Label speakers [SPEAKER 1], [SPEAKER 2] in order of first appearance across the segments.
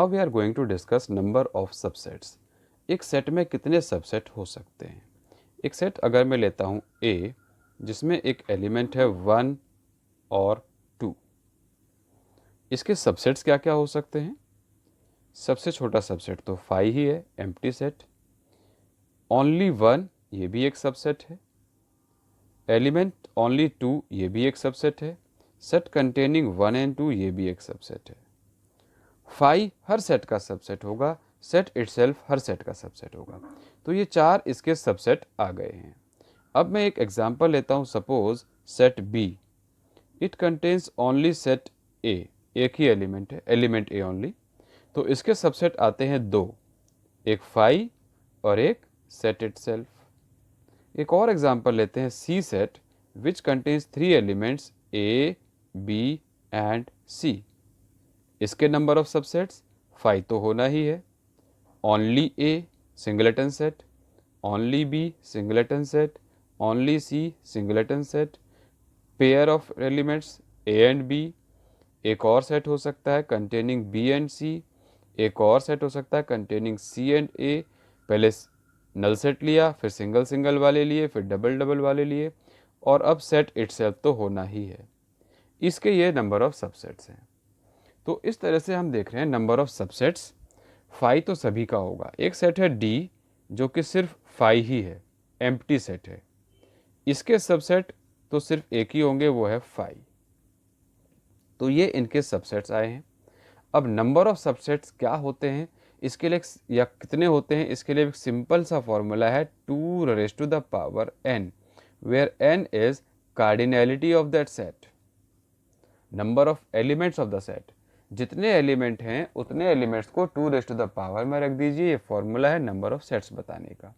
[SPEAKER 1] Now we are going to discuss number of subsets. एक set में कितने subset हो सकते हैं। एक सेट अगर मैं लेता हूँ ए, जिसमें एक एलिमेंट है 1 और 2, इसके सबसेट्स क्या क्या हो सकते हैं। सबसे छोटा सबसेट तो 5 ही है, एम्प्टी सेट। ओनली 1 ये भी एक सबसेट है। एलिमेंट ओनली 2 ये भी एक सबसेट है। सेट कंटेनिंग 1 एंड 2 ये भी एक सबसेट है। 5 हर सेट का सबसेट होगा, सेट इटसेल्फ हर सेट का सबसेट होगा। तो ये 4 इसके सबसेट आ गए हैं। अब मैं एक एग्जांपल लेता हूँ। Suppose set B, it contains only set A, एक ही एलिमेंट है, एलिमेंट ए ओनली। तो इसके सबसेट आते हैं 2, एक 5 और एक सेट इटसेल्फ। एक और एग्जांपल लेते हैं C set, which contains 3 elements A, B and C. इसके नंबर ऑफ सबसेट्स 5 तो होना ही है। Only A singleton set, only B singleton set, only C singleton set, pair of elements A and B. एक और set हो सकता है कंटेनिंग बी एंड सी। एक और सेट हो सकता है कंटेनिंग सी एंड ए। पहले नल सेट लिया, फिर सिंगल सिंगल वाले लिए, फिर डबल डबल वाले लिए, और अब सेट इटसेल्फ तो होना ही है। इसके ये नंबर ऑफ सबसेट्स हैं। तो इस तरह से हम देख रहे हैं नंबर ऑफ सबसेट्स 5 तो सभी का होगा। एक सेट है डी, जो कि सिर्फ 5 ही है, एम्प्टी सेट है। इसके सबसेट तो सिर्फ एक ही होंगे, वो है 5। तो ये इनके सबसेट्स आए हैं। अब नंबर ऑफ सबसेट्स क्या होते हैं इसके लिए, या कितने होते हैं, इसके लिए एक सिंपल सा फॉर्मूला है 2 raise to the power n, where n is cardinality of that set, number of elements of the set. जितने एलिमेंट हैं उतने एलिमेंट्स को 2 रेज़ टू द पावर में रख दीजिए। ये फॉर्मूला है नंबर ऑफ सेट्स बताने का।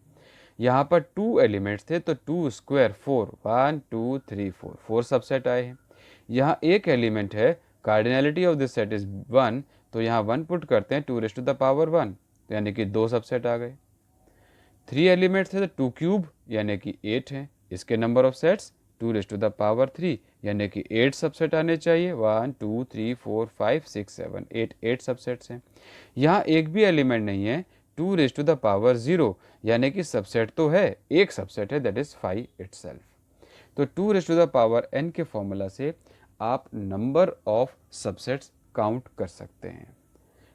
[SPEAKER 1] यहाँ पर 2 एलिमेंट्स थे तो 2 स्क्वायर 4, 1 2 3 4, 4 सबसेट आए हैं। यहाँ एक एलिमेंट है, cardinality of this set is 1, तो यहाँ 1 पुट करते हैं 2 रेज़ टू द पावर 1, तो यानी कि 2 सबसेट आ गए। 3 एलिमेंट्स थे तो 2 क्यूब यानी कि 8 हैं। इसके number of sets 2 raise to the power 3, यानी कि 8 सबसेट आने चाहिए। 1 2 3 4 5 6 7 8, 8 सबसेट्स हैं। यहाँ एक भी एलिमेंट नहीं है, 2 रेज़ टू द पावर 0, यानी कि सबसेट तो है, एक सबसेट है, दैट इज 5 इटसेल्फ। तो 2 raise to the power n के फॉर्मूला से आप नंबर ऑफ सबसेट्स काउंट कर सकते हैं।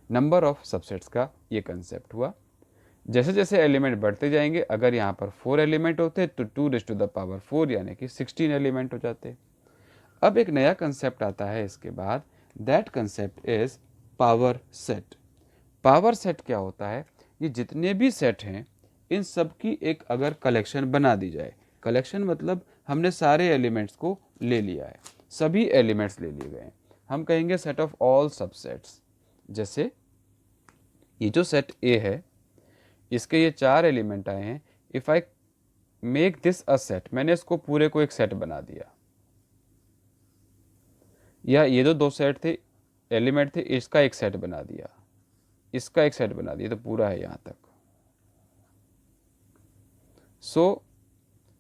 [SPEAKER 1] नंबर ऑफ सबसेट्स का ये कंसेप्ट हुआ। जैसे जैसे एलिमेंट बढ़ते जाएंगे, अगर यहाँ पर 4 एलिमेंट होते तो 2 रेज़ टू द पावर 4 यानी कि 16 एलिमेंट हो जाते। अब एक नया कंसेप्ट आता है इसके बाद, that concept is power set. Power set क्या होता है? ये जितने भी सेट हैं इन सब की एक अगर कलेक्शन बना दी जाए। कलेक्शन मतलब हमने सारे एलिमेंट्स को ले लिया है, सभी एलिमेंट्स ले लिए गए, हम कहेंगे सेट ऑफ ऑल सबसेट्स। जैसे ये जो सेट ए है, इसके ये 4 एलिमेंट आए हैं। If I make this a set, मैंने इसको पूरे को एक सेट बना दिया, या ये जो 2 सेट थे, एलिमेंट थे, इसका एक सेट बना दिया, इसका एक सेट बना दिया, तो पूरा है यहां तक।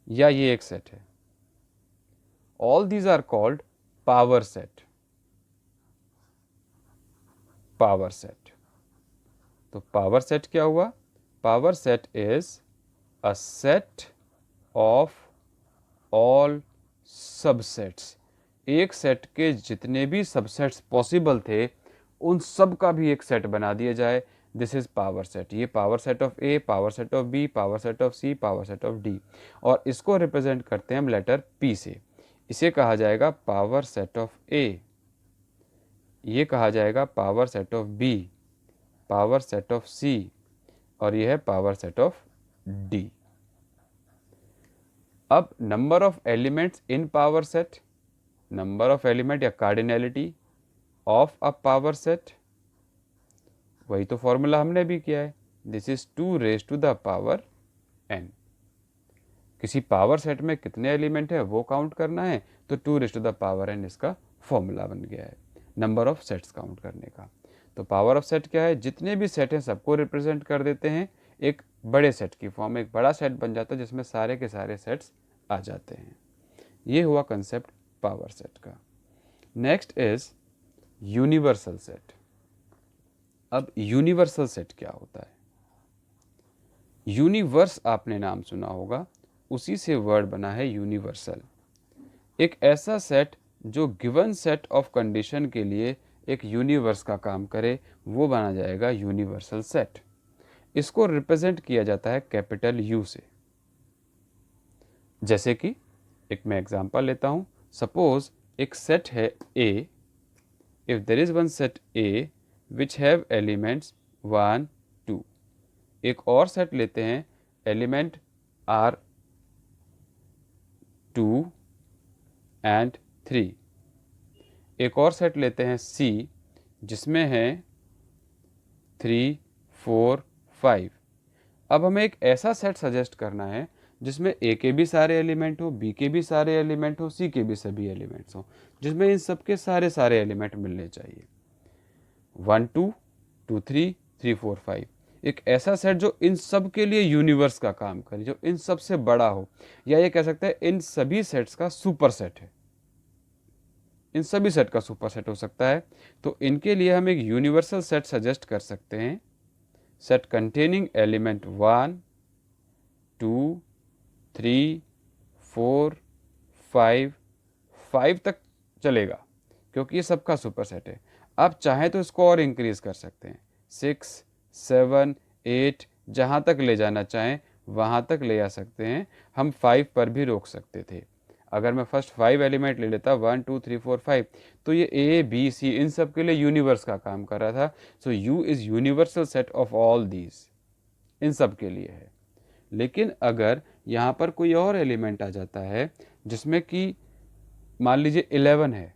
[SPEAKER 1] या ये एक सेट है। All these are called power set. Power set, तो पावर सेट क्या हुआ? Power set is a set of all subsets. एक सेट के जितने भी सबसेट्स पॉसिबल थे उन सब का भी एक सेट बना दिया जाए, दिस इज पावर सेट। ये power set of A, power set of B, power set of C, power set of D, और इसको रिप्रेजेंट करते हैं हम लेटर पी से। इसे कहा जाएगा पावर सेट ऑफ ए, ये कहा जाएगा power set of B, power set of C, और ये है पावर सेट ऑफ डी। अब number of elements in power set, number of element या cardinality of a power set, वही तो फॉर्मूला हमने भी किया है, this is 2 raise to the power n। किसी पावर सेट में कितने एलिमेंट है वो काउंट करना है, तो 2 raise to the power n इसका फॉर्मूला बन गया है नंबर ऑफ सेट्स काउंट करने का। तो पावर ऑफ सेट क्या है? जितने भी सेट हैं सबको रिप्रेजेंट कर देते हैं एक बड़े सेट की फॉर्म, एक बड़ा सेट बन जाता है जिसमें सारे के सारे सेट्स आ जाते हैं। ये हुआ कंसेप्ट पावर सेट का। Next is universal set. अब यूनिवर्सल सेट क्या होता है? यूनिवर्स आपने नाम सुना होगा, उसी से वर्ड बना है यूनिवर्सल। एक ऐसा सेट जो गिवन सेट ऑफ कंडीशन के लिए एक यूनिवर्स का काम करे, वो बना जाएगा यूनिवर्सल सेट। इसको रिप्रेजेंट किया जाता है कैपिटल यू से। जैसे कि एक मैं एग्जांपल लेता हूं, सपोज एक सेट है A, if there is one set A which have elements 1 2। एक और सेट लेते हैं, एलिमेंट आर 2 एंड 3। एक और सेट लेते हैं सी, जिसमें है 3 4 5। अब हमें एक ऐसा सेट सजेस्ट करना है जिसमें ए के भी सारे एलिमेंट हो, बी के भी सारे एलिमेंट हो, सी के भी सभी एलिमेंट्स हो, जिसमें इन सब के सारे एलिमेंट मिलने चाहिए। 1 2 2 3 3 4 5। एक ऐसा सेट जो इन सब के लिए यूनिवर्स का काम करे, जो इन सब से बड़ा हो, या ये कह सकते हैं इन सभी सेट्स का सुपर सेट है, इन सभी सेट का सुपर सेट हो सकता है। तो इनके लिए हम एक यूनिवर्सल सेट सजेस्ट कर सकते हैं, सेट कंटेनिंग एलिमेंट 1 2 3 4 5 तक चलेगा, क्योंकि ये सबका सुपर सेट है। आप चाहें तो इसको और इंक्रीज कर सकते हैं, 6 7 8, जहाँ तक ले जाना चाहें वहाँ तक ले जा सकते हैं। हम 5 पर भी रोक सकते थे। अगर मैं फर्स्ट 5 एलिमेंट ले लेता, 1 2 3 4 5, तो ये ए बी सी इन सब के लिए यूनिवर्स का काम कर रहा था। So you is universal set of all these, इन सब के लिए है। लेकिन अगर यहाँ पर कोई और एलिमेंट आ जाता है, जिसमें कि मान लीजिए 11 है,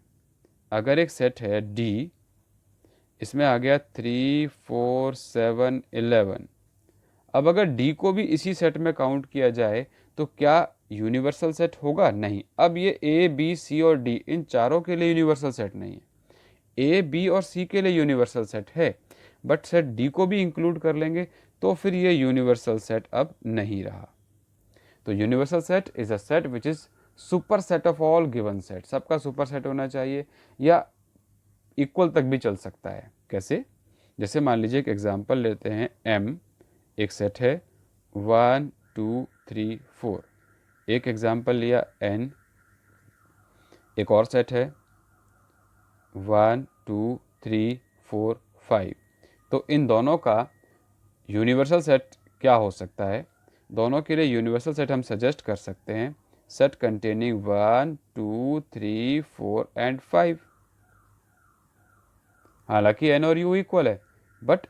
[SPEAKER 1] अगर एक सेट है डी, इसमें आ गया 3 4 7 11। अब अगर डी को भी इसी सेट में काउंट किया जाए तो क्या यूनिवर्सल सेट होगा? नहीं। अब ये ए बी सी और डी इन चारों के लिए यूनिवर्सल सेट नहीं है। ए बी और सी के लिए यूनिवर्सल सेट है, बट सेट डी को भी इंक्लूड कर लेंगे तो फिर ये यूनिवर्सल सेट अब नहीं रहा। तो universal set is a set which is super set of all given set. सबका सुपर सेट होना चाहिए, या इक्वल तक भी चल सकता है। कैसे? जैसे मान लीजिए एक एग्जांपल लेते हैं, एम एक सेट है 1 2 3 4। एक एग्जांपल लिया एन, एक और सेट है 1 2 3 4 5। तो इन दोनों का यूनिवर्सल सेट क्या हो सकता है? दोनों के लिए यूनिवर्सल सेट हम सजेस्ट कर सकते हैं, सेट कंटेनिंग 1 2 3 4 एंड 5। हालांकि एन और यू इक्वल है, बट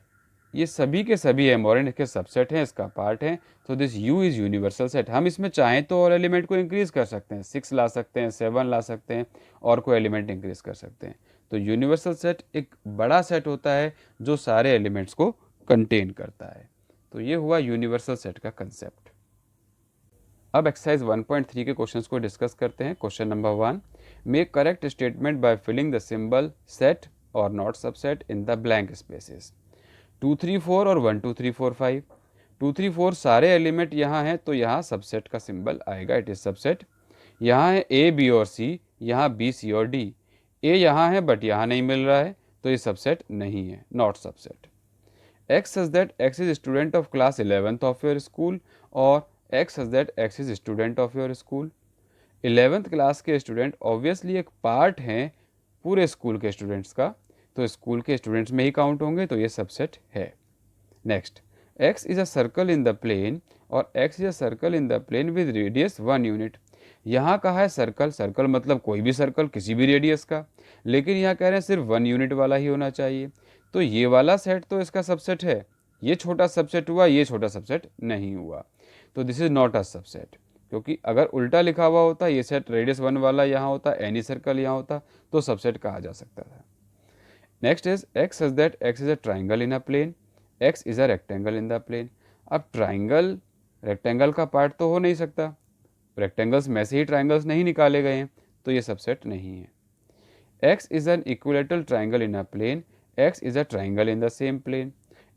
[SPEAKER 1] ये सभी के सभी एम और एन के सबसेट हैं, इसका पार्ट है। तो this you is universal set. हम इसमें चाहें तो और एलिमेंट को इंक्रीज कर सकते हैं, 6 ला सकते हैं, 7 ला सकते हैं, और कोई एलिमेंट इंक्रीज कर सकते हैं। तो यूनिवर्सल सेट एक बड़ा सेट होता है जो सारे एलिमेंट्स को कंटेन करता है। तो ये हुआ यूनिवर्सल सेट का कंसेप्ट। अब एक्सरसाइज 1.3 के क्वेश्चंस को डिस्कस करते हैं। Question number 1, make correct statement by filling the symbol set और not subset in the blank spaces. 2 3 4 और 1 2 3 4 5। 2 3 4 सारे एलिमेंट यहाँ हैं, तो यहाँ सबसेट का सिंबल आएगा, इट इज सबसेट। यहाँ है ए बी और सी, यहाँ बी सी और डी। ए यहाँ है बट यहाँ नहीं मिल रहा है, तो ये सबसेट नहीं है, not subset. X says that X is student of class 11th of your school, और X says that X is student of your school। 11th class के स्टूडेंट ऑब्वियसली एक पार्ट हैं पूरे स्कूल के स्टूडेंट्स का, तो स्कूल के students में ही काउंट होंगे, तो ये सबसेट है। Next, X is a circle in the plane, और X is a circle in the plane with radius 1 unit. यहाँ कहा है सर्कल, सर्कल मतलब कोई भी सर्कल किसी भी रेडियस का, लेकिन यहाँ कह रहे हैं सिर्फ 1 यूनिट वाला ही होना चाहिए। तो ये वाला सेट तो इसका सबसेट है, ये छोटा सबसेट हुआ, ये छोटा सबसेट नहीं हुआ, तो this is not a subset. क्योंकि अगर उल्टा लिखा हुआ होता, ये सेट रेडियस 1 वाला यहाँ होता, एनी सर्कल यहाँ होता, तो सबसेट कहा जा सकता था। Next is x such that x is a triangle in a plane, x is a rectangle in the plane. अब ट्राइंगल रेक्टेंगल का पार्ट तो हो नहीं सकता, रेक्टेंगल्स में से ही ट्राइंगल्स नहीं निकाले गए हैं, तो ये सबसेट नहीं है। X is an equilateral triangle in a plane, x is a triangle in the same plane.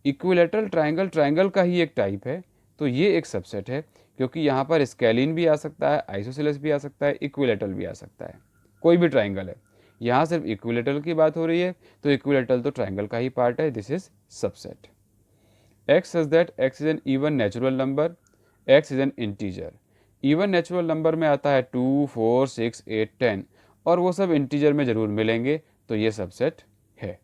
[SPEAKER 1] Equilateral triangle triangle का ही एक टाइप है, तो ये एक सबसेट है, क्योंकि यहाँ पर स्केलिन भी आ सकता है, आइसोसेलेस भी आ सकता है, इक्विलेटरल भी आ सकता है, कोई भी ट्राइंगल है। यहाँ सिर्फ इक्विलेटरल की बात हो रही है, तो इक्विलेटरल तो ट्राइंगल का ही पार्ट है, this is subset. x such that x is N even natural number, x is an integer. Even natural number में आता है 2, 4, 6, 8, 10 और वो सब इंटीजर में जरूर मिलेंगे, तो ये सबसेट है।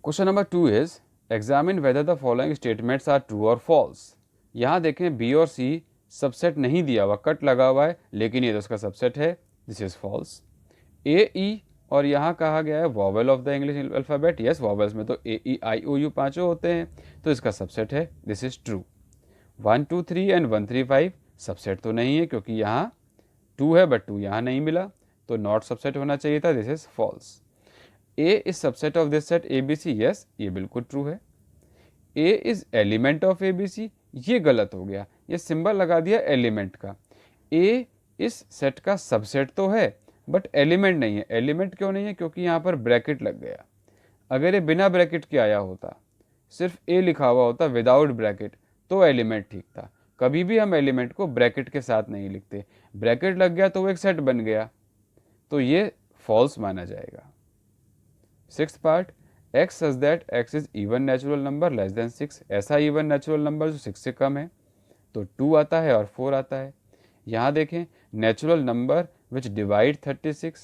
[SPEAKER 1] Question number 2 is examine whether the following statements are true और फॉल्स। यहाँ देखें बी और सी सबसेट नहीं दिया हुआ, कट लगा हुआ है, लेकिन ये तो उसका सबसेट है, दिस इज फॉल्स। ए ई और यहाँ कहा गया है vowel of the English alphabet, yes vowels में तो ए ई आई ओ यू पाँचों होते हैं, तो इसका सबसेट है, this is true. 1, 2, 3 and 1, 3, 5 subset तो नहीं है क्योंकि यहाँ 2 है बट 2 यहाँ नहीं मिला, तो नॉट सबसेट होना चाहिए था, this is false. A is subset of this set A B C, yes ये बिल्कुल ट्रू है। A is element of A B C, ये गलत हो गया, ये सिंबल लगा दिया एलिमेंट का। ए इस सेट का सबसेट तो है बट एलिमेंट नहीं है। एलिमेंट क्यों नहीं है? क्योंकि यहाँ पर ब्रैकेट लग गया। अगर ये बिना ब्रैकेट के आया होता, सिर्फ ए लिखा हुआ होता विदाउट ब्रैकेट, तो एलिमेंट ठीक था। कभी भी हम एलिमेंट को ब्रैकेट के साथ नहीं लिखते, ब्रैकेट लग गया तो वो एक सेट बन गया, तो ये फॉल्स माना जाएगा। 6th part, x such that x is even natural number less than 6, ऐसा इवन नेचुरल नंबर जो 6 से कम है, तो 2 आता है और 4 आता है। यहाँ देखें natural number which divide 36,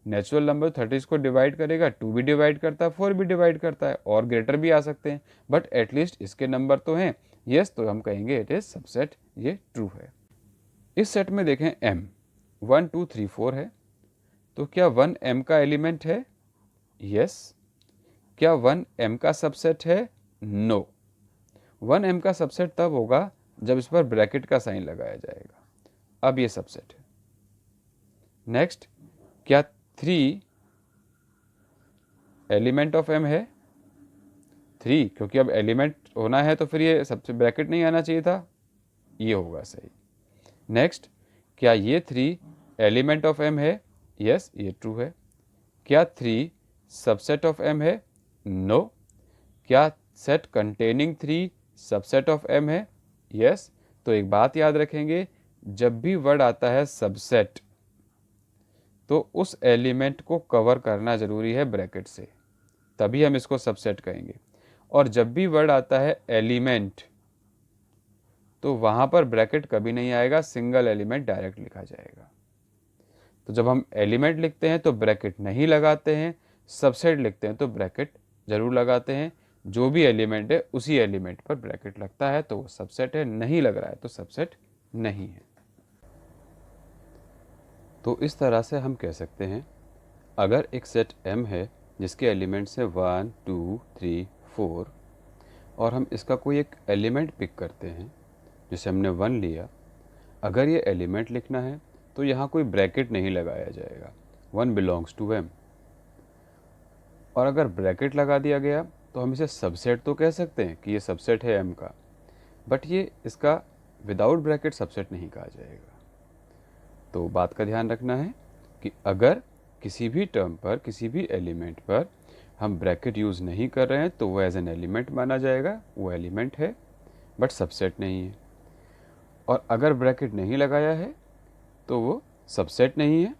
[SPEAKER 1] natural number 30 को डिवाइड करेगा, 2 भी डिवाइड करता है, 4 भी डिवाइड करता है, और ग्रेटर भी आ सकते हैं, बट एटलीस्ट इसके नंबर तो हैं, यस, तो हम कहेंगे इट इज सबसेट, ये ट्रू है। इस सेट में देखें m 1, 2, 3, 4 है, तो क्या 1 m का एलिमेंट है? यस। क्या 1 m का सबसेट है? नो। 1 m का सबसेट तब होगा जब इस पर ब्रैकेट का साइन लगाया जाएगा, अब ये सबसेट है। नेक्स्ट, क्या 3 एलिमेंट ऑफ m है? 3, क्योंकि अब एलिमेंट होना है तो फिर ये सबसे ब्रैकेट नहीं आना चाहिए था, ये होगा सही। नेक्स्ट, क्या ये 3 एलिमेंट ऑफ m है? यस, ये ट्रू है। क्या 3 सबसेट ऑफ m है? नो। क्या set containing 3 subset of m है? यस। तो एक बात याद रखेंगे, जब भी वर्ड आता है सबसेट, तो उस एलिमेंट को कवर करना जरूरी है ब्रैकेट से, तभी हम इसको सबसेट कहेंगे। और जब भी वर्ड आता है एलिमेंट, तो वहां पर ब्रैकेट कभी नहीं आएगा, सिंगल एलिमेंट डायरेक्ट लिखा जाएगा। तो जब हम एलिमेंट लिखते हैं तो ब्रैकेट नहीं लगाते हैं, सबसेट लिखते हैं तो ब्रैकेट जरूर लगाते हैं। जो भी एलिमेंट है उसी एलिमेंट पर ब्रैकेट लगता है तो वो सबसेट है, नहीं लग रहा है तो सबसेट नहीं है। तो इस तरह से हम कह सकते हैं, अगर एक सेट M है जिसके एलिमेंट्स है 1, 2, 3, 4 और हम इसका कोई एक एलिमेंट पिक करते हैं, जैसे हमने 1 लिया, अगर ये एलिमेंट लिखना है तो यहाँ कोई ब्रैकेट नहीं लगाया जाएगा, 1 बिलोंग्स टू M। और अगर ब्रैकेट लगा दिया गया तो हम इसे सबसेट तो कह सकते हैं कि ये सबसेट है M का, बट ये इसका विदाउट ब्रैकेट सबसेट नहीं कहा जाएगा। तो बात का ध्यान रखना है कि अगर किसी भी टर्म पर, किसी भी एलिमेंट पर हम ब्रैकेट यूज़ नहीं कर रहे हैं तो वो एज एन एलिमेंट माना जाएगा, वो एलिमेंट है बट सबसेट नहीं है। और अगर ब्रैकेट नहीं लगाया है तो वो सबसेट नहीं है,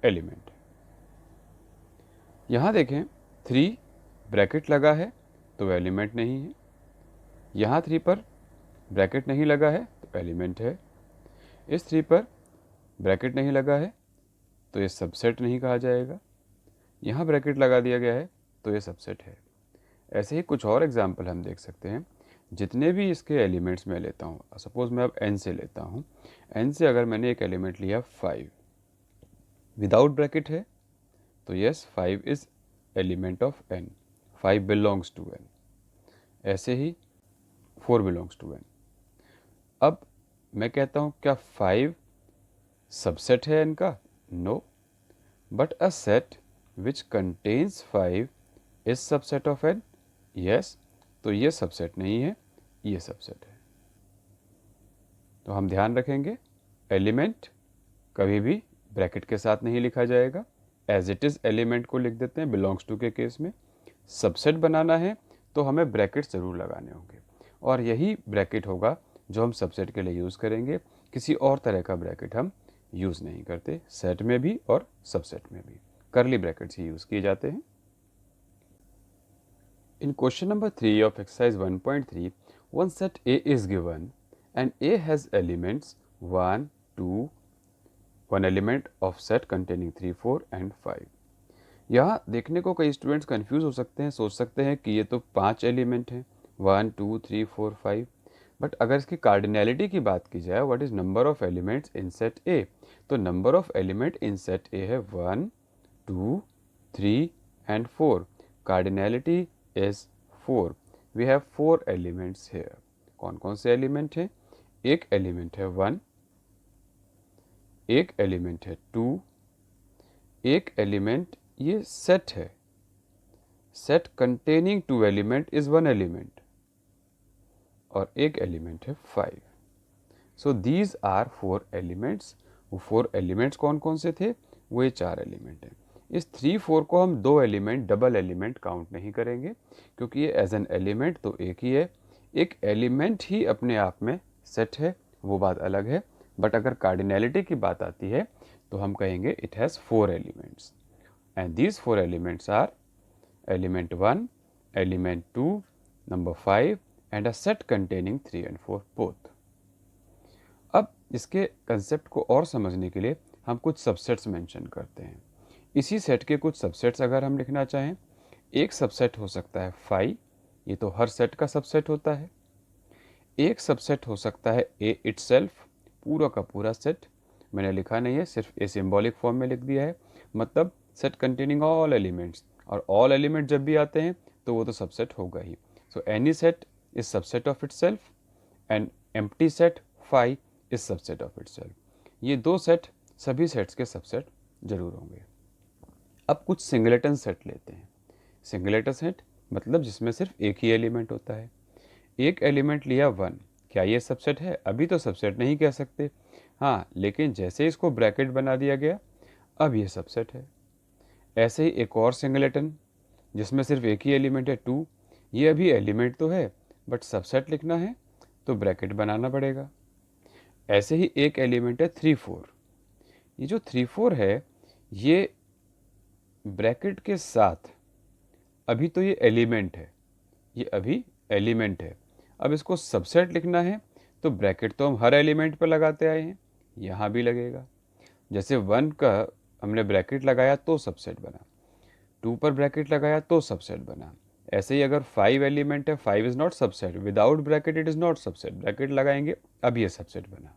[SPEAKER 1] एलिमेंट है। यहाँ देखें 3 ब्रैकेट लगा है तो एलिमेंट नहीं है, यहाँ 3 पर ब्रैकेट नहीं लगा है तो एलिमेंट है, इस 3 पर ब्रैकेट नहीं लगा है तो ये सबसेट नहीं कहा जाएगा, यहाँ ब्रैकेट लगा दिया गया है तो ये सबसेट है। ऐसे ही कुछ और एग्जाम्पल हम देख सकते हैं। जितने भी इसके एलिमेंट्स मैं लेता हूँ, सपोज मैं अब n से लेता हूँ, n से अगर मैंने एक एलिमेंट लिया 5, विदाउट ब्रैकेट है तो yes 5 is element of n, 5 belongs to n। ऐसे ही 4 बिलोंग्स टू n। अब मैं कहता हूँ क्या 5 सबसेट है n का? No, but a set which contains 5 is subset of n, yes. तो ये सबसेट नहीं है, ये सबसेट है। तो हम ध्यान रखेंगे, एलिमेंट कभी भी ब्रैकेट के साथ नहीं लिखा जाएगा, एज इट इज़ एलिमेंट को लिख देते हैं बिलोंग्स टू के केस में। सबसेट बनाना है तो हमें ब्रैकेट ज़रूर लगाने होंगे, और यही ब्रैकेट होगा जो हम सबसेट के लिए यूज़ करेंगे, किसी और तरह का ब्रैकेट हम यूज़ नहीं करते, सेट में भी और सबसेट में भी करली ब्रैकेट्स ही यूज़ किए जाते हैं। In question number 3 of exercise 1.3, one set A is given and A has elements 1, 2, one element of set containing 3, 4 and 5. यहाँ देखने को कई स्टूडेंट्स कंफ्यूज हो सकते हैं, सोच सकते हैं कि ये तो 5 एलिमेंट हैं 1, 2, 3, 4, 5, बट अगर इसकी कार्डिनैलिटी की बात की जाए, what is number of elements in set A, तो number of element in set A है 1, 2, 3 and 4. Cardinality is 4. We have 4 elements here. कौन कौन से एलिमेंट हैं? एक एलिमेंट है 1, एक एलिमेंट है 2, एक एलिमेंट ये सेट है, set containing 2 element is 1 element, और एक एलिमेंट है 5. So these are 4 elements. वो 4 एलिमेंट्स कौन कौन से थे? वो ये 4 एलिमेंट हैं. इस 3, 4 को हम 2 एलिमेंट डबल एलिमेंट काउंट नहीं करेंगे, क्योंकि ये एज एन एलिमेंट तो एक ही है. एक एलिमेंट ही अपने आप में सेट है, वो बात अलग है. बट अगर कार्डिनैलिटी की बात आती है तो हम कहेंगे it has 4 elements, and these 4 elements are element 1, element 2, number 5 and a set containing 3 and 4 both. अब इसके कंसेप्ट को और समझने के लिए हम कुछ सबसेट्स मेंशन करते हैं. इसी सेट के कुछ सबसेट्स अगर हम लिखना चाहें, एक सबसेट हो सकता है 5, ये तो हर सेट का सबसेट होता है. एक सबसेट हो सकता है ए इटसेल्फ, पूरा का पूरा सेट. मैंने लिखा नहीं है, सिर्फ ए सिंबॉलिक फॉर्म में लिख दिया है, मतलब सेट कंटेनिंग ऑल एलिमेंट्स, और ऑल एलिमेंट जब भी आते हैं तो वो तो सबसेट होगा ही. So any set is subset of itself and empty set 5 is subset of itself. ये दो सेट सभी सेट्स के सबसेट जरूर होंगे. अब कुछ सिंगलेटन सेट लेते हैं. सिंगलेटन सेट मतलब जिसमें सिर्फ एक ही एलिमेंट होता है. एक एलिमेंट लिया 1, क्या ये सबसेट है? अभी तो सबसेट नहीं कह सकते, हाँ, लेकिन जैसे इसको ब्रैकेट बना दिया गया अब ये सबसेट है. ऐसे ही एक और सिंगलेटन जिसमें सिर्फ एक ही एलिमेंट है 2, ये अभी एलिमेंट तो है बट सबसेट लिखना है तो ब्रैकेट बनाना पड़ेगा. ऐसे ही एक एलिमेंट है 3, 4. ये जो 3, 4 है ये ब्रैकेट के साथ, अभी तो ये एलिमेंट है, ये अभी एलिमेंट है. अब इसको सबसेट लिखना है तो ब्रैकेट तो हम हर एलिमेंट पर लगाते आए हैं, यहाँ भी लगेगा. जैसे 1 का हमने ब्रैकेट लगाया तो सबसेट बना, 2 पर ब्रैकेट लगाया तो सबसेट बना. ऐसे ही अगर 5 एलिमेंट है, 5 is not subset, without bracket it is not subset, bracket लगाएंगे अब ये सबसेट बना.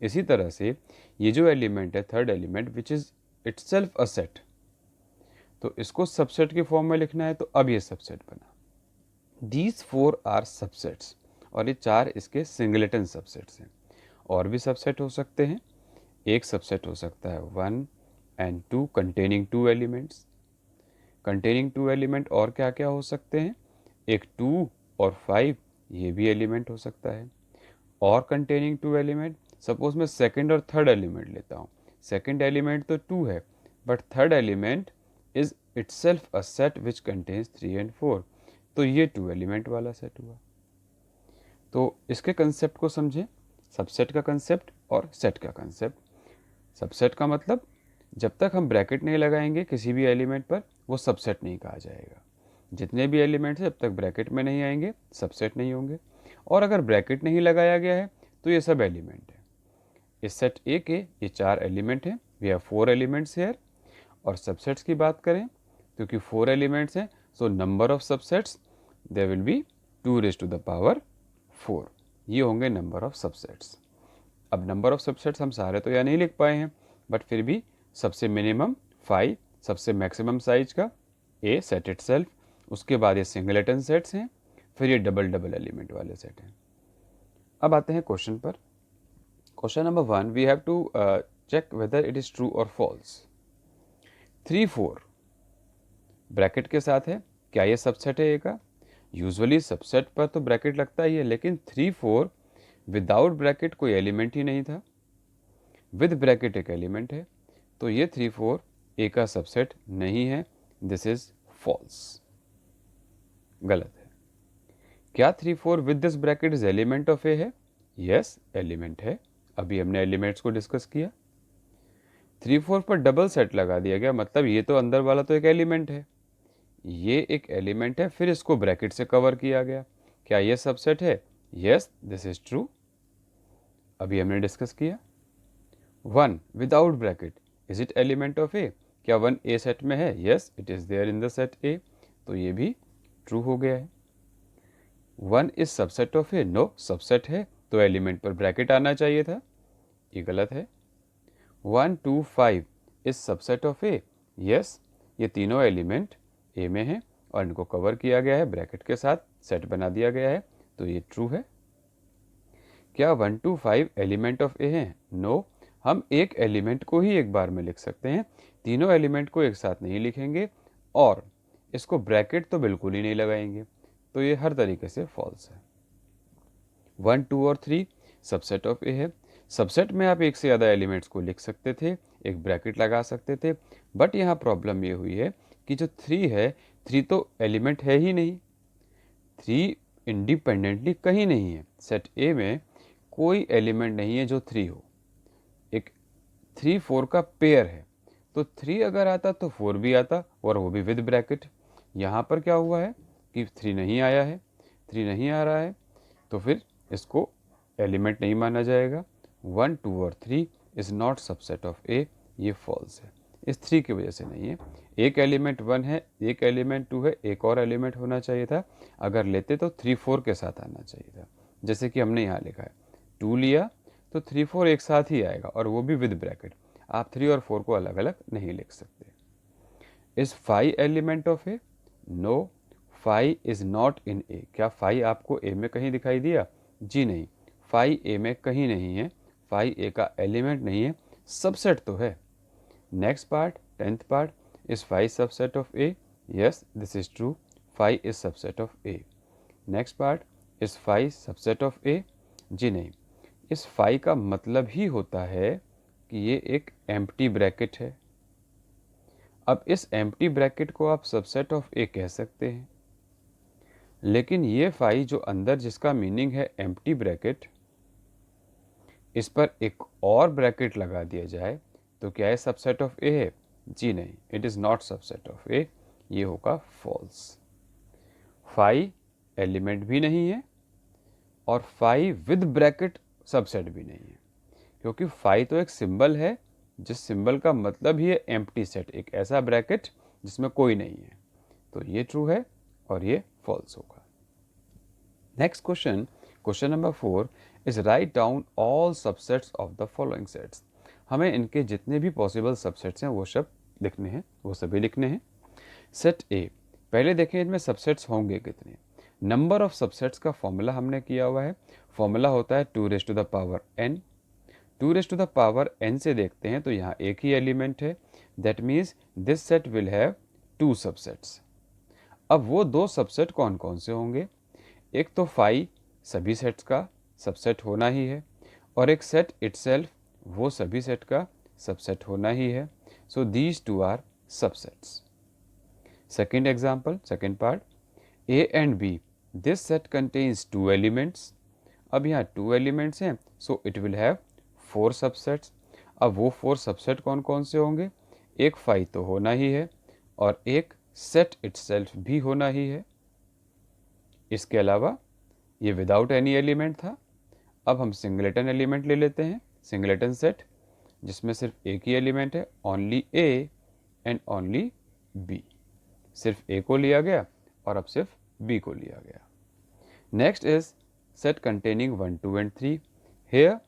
[SPEAKER 1] इसी तरह से ये जो एलिमेंट है, third element which is itself a set, तो इसको सबसेट के फॉर्म में लिखना है तो अब ये सबसेट बना. दीज 4 आर सबसेट्स, और ये 4 इसके सिंगलेटन सबसेट्स हैं. और भी सबसेट हो सकते हैं. एक सबसेट हो सकता है 1 and 2 containing 2 elements. Containing 2 element और क्या क्या हो सकते हैं? एक 2 और 5, ये भी एलिमेंट हो सकता है. और कंटेनिंग 2 एलिमेंट, सपोज मैं सेकंड और थर्ड एलिमेंट लेता हूँ. सेकंड एलिमेंट तो 2 है but third element is itself a set which contains 3 and 4, तो ये 2 एलिमेंट वाला सेट हुआ. तो इसके कंसेप्ट को समझें, सबसेट का कंसेप्ट और सेट का कंसेप्ट. सबसेट का मतलब जब तक हम ब्रैकेट नहीं लगाएंगे किसी भी एलिमेंट पर वो सबसेट नहीं कहा जाएगा. जितने भी एलिमेंट्स जब तक ब्रैकेट में नहीं आएंगे सबसेट नहीं होंगे. और अगर ब्रैकेट नहीं लगाया गया है तो ये सब एलिमेंट है. इस सेट ए के ये 4 एलिमेंट हैं. We have 4 elements here. और सबसेट्स की बात करें क्योंकि 4 एलिमेंट्स हैं, so number of subsets there will be 2⁴ 4. ये होंगे नंबर ऑफ सबसेट्स. अब नंबर ऑफ सबसेट्स हम सारे तो यहाँ नहीं लिख पाए हैं, बट फिर भी सबसे मिनिमम 5, सबसे मैक्सिमम साइज का ए सेट इटसेल्फ, उसके बाद ये सिंगलेटन सेट्स हैं, फिर ये डबल डबल एलिमेंट वाले सेट हैं. अब आते हैं क्वेश्चन पर. Question number 1, we have to check whether it is true और फॉल्स. 3, 4 ब्रैकेट के साथ है, क्या ये सबसेट है ए का? यूजुअली सबसेट पर तो ब्रैकेट लगता ही है, लेकिन 3, 4 विदाउट ब्रैकेट कोई एलिमेंट ही नहीं था, विद ब्रैकेट एक एलिमेंट है, तो ये 3, 4 ए का सबसेट नहीं है. दिस इज फॉल्स, गलत है. क्या 3, 4 with this bracket is element of A है? यस, एलिमेंट है. अभी हमने एलिमेंट्स को डिस्कस किया. 3 4 पर डबल सेट लगा दिया गया, मतलब ये तो अंदर वाला तो एक एलिमेंट है, ये एक एलिमेंट है, फिर इसको ब्रैकेट से कवर किया गया। क्या ये सबसेट है? Yes, this is true. अभी हमने डिस्कस किया। 1 without bracket, is it element of A? क्या 1 ए सेट में है? Yes, it is there in the set A, तो ये भी ट्रू हो गया है। 1 is subset of A? No, subset है तो एलिमेंट पर ब्रैकेट आना चाहिए था, ये गलत है। 1 2 5 is subset of A? Yes, ये तीनों एलिमेंट ए में हैं और इनको कवर किया गया है ब्रैकेट के साथ, सेट बना दिया गया है, तो ये ट्रू है। क्या 1 2 5 एलिमेंट ऑफ ए है? नो, हम एक एलिमेंट को ही एक बार में लिख सकते हैं, तीनों एलिमेंट को एक साथ नहीं लिखेंगे और इसको ब्रैकेट तो बिल्कुल ही नहीं लगाएंगे, तो ये हर तरीके से फॉल्स है। 1 2 और 3 सबसेट ऑफ ए है। सबसेट में आप एक से ज़्यादा एलिमेंट्स को लिख सकते थे, एक ब्रैकेट लगा सकते थे, बट यहाँ प्रॉब्लम ये हुई है कि जो 3 है, 3 तो एलिमेंट है ही नहीं, 3 इंडिपेंडेंटली कहीं नहीं है। सेट ए में कोई एलिमेंट नहीं है जो 3 हो, एक 3 4 का पेयर है, तो 3 अगर आता तो 4 भी आता और वो भी विद ब्रैकेट। यहाँ पर क्या हुआ है कि 3 नहीं आया है, 3 नहीं आ रहा है, तो फिर इसको एलिमेंट नहीं माना जाएगा। 1 2 और 3 is not subset of A, ये फॉल्स है, इस 3 की वजह से नहीं है। एक एलिमेंट 1 है, एक एलिमेंट 2 है, एक और एलिमेंट होना चाहिए था, अगर लेते तो 3 4 के साथ आना चाहिए था, जैसे कि हमने यहाँ लिखा है। 2 लिया तो 3 4 एक साथ ही आएगा और वो भी विद ब्रैकेट, आप 3 और 4 को अलग अलग नहीं लिख सकते। Is 5 element of A? No, 5 is not in A. क्या 5 आपको ए में कहीं दिखाई दिया? जी नहीं, 5 ए में कहीं नहीं है, 5 ए का एलिमेंट नहीं है, सबसेट तो है। Next part, 10th part, is 5 subset of A? Yes, this is true, 5 is subset of A. Next part, is 5 subset of A? जी नहीं, इस 5 का मतलब ही होता है कि ये एक एम्प्टी ब्रैकेट है। अब इस एम्प्टी ब्रैकेट को आप सबसेट ऑफ ए कह सकते हैं, लेकिन ये 5 जो अंदर जिसका मीनिंग है एम्प्टी ब्रैकेट, इस पर एक और ब्रैकेट लगा दिया जाए तो क्या है सबसेट ऑफ ए है? जी नहीं, it is not subset of A, ये होगा फॉल्स। 5 एलिमेंट भी नहीं है और 5 विद ब्रैकेट सबसेट भी नहीं है, क्योंकि 5 तो एक सिंबल है, जिस सिंबल का मतलब ही है एम्प्टी सेट, एक ऐसा ब्रैकेट जिसमें कोई नहीं है, तो ये ट्रू है और ये फॉल्स होगा। Next question, question number 4 is write down all subsets of the following sets. हमें इनके जितने भी पॉसिबल सबसेट्स हैं वो सब लिखने हैं, वो सभी लिखने हैं। सेट ए, पहले देखें इनमें सबसेट्स होंगे कितने। नंबर ऑफ सबसेट्स का फॉर्मूला हमने किया हुआ है, फॉर्मूला होता है 2 raised to the power n। 2 raised to the power n से देखते हैं तो यहाँ एक ही एलिमेंट है, that means this set will have 2 subsets. अब वो 2 सबसेट कौन कौन से होंगे? एक तो 5 सभी सेट्स का सबसेट होना ही है, और एक सेट इटसेल्फ वो सभी सेट का सबसेट होना ही है, so these 2 are subsets. Second example, second part, A and B, this set contains 2 elements। अब यहाँ 2 एलिमेंट्स हैं, so it will have 4 subsets. अब वो 4 सबसेट कौन कौन से होंगे? एक 5 तो होना ही है और एक सेट इटसेल्फ भी होना ही है। इसके अलावा ये विदाउट एनी एलिमेंट था, अब हम सिंगलेटन एलिमेंट ले लेते हैं, सिंगलेटन सेट जिसमें सिर्फ एक ही एलिमेंट है, only A and only B। सिर्फ A को लिया गया और अब सिर्फ B को लिया गया। Next is set containing 1 2 and 3। Here